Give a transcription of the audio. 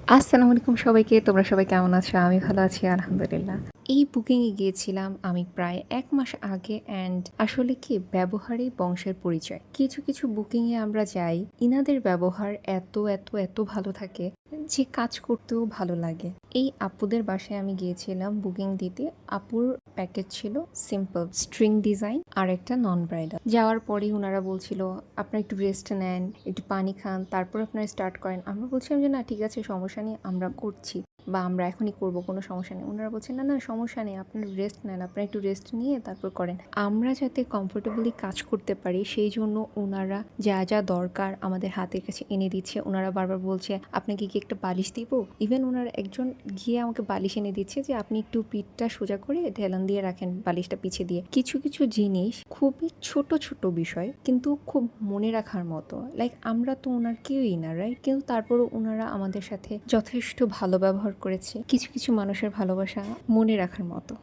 আসসালামু আলাইকুম সবাইকে। তোমরা সবাই কেমন আছো? আমি ভালো আছি আলহামদুলিল্লাহ। এই বুকিংয়ে গিয়েছিলাম আমি প্রায় ১ মাস আগে অ্যান্ড আসলে কি ব্যবহারেই বংশের পরিচয়। কিছু বুকিংয়ে আমরা যাই, ইনাদের ব্যবহার এত ভালো থাকে যে কাজ করতেও ভালো লাগে। এই আপুদের বাসায় আমি গিয়েছিলাম বুকিং দিতে। আপুর প্যাকেজ ছিল সিম্পল স্ট্রিং ডিজাইন আর একটা নন ব্রাইডাল। যাওয়ার পরেই উনারা বলছিল, "আপনারা একটু রেস্ট নেন, একটু পানি খান, তারপর আপনারা স্টার্ট করেন।" আমরা বলছিলাম যে, "না ঠিক আছে সমস্যা নেই, আমরা করছি বা আমরা এখনই করব, কোনো সমস্যা নেই।" উনারা বলছেন, "না সমস্যা নেই, আপনারা রেস্ট নেন, আপনারা একটু রেস্ট নিয়ে তারপর করেন।" আমরা যাতে কমফোর্টেবলি কাজ করতে পারি সেই জন্য উনারা যা দরকার আমাদের হাতের কাছে এনে দিচ্ছে। উনারা বারবার বলছে, "আপনাকে কি একটা বালিশ দিব?" ইভেন উনারা একজন গিয়ে আমাকে বালিশ এনে দিচ্ছে যে, "আপনি একটু পিঠটা সোজা করে ঢেলান দিয়ে রাখেন বালিশটা পিছে দিয়ে।" কিছু জিনিস খুবই ছোট বিষয় কিন্তু খুব মনে রাখার মতো। লাইক আমরা তো উনার কেউই না, রাইট? কিন্তু তারপরও উনারা আমাদের সাথে যথেষ্ট ভালো ব্যবহার করেছে। কিছু মানুষের ভালোবাসা মনে রাখার মতো।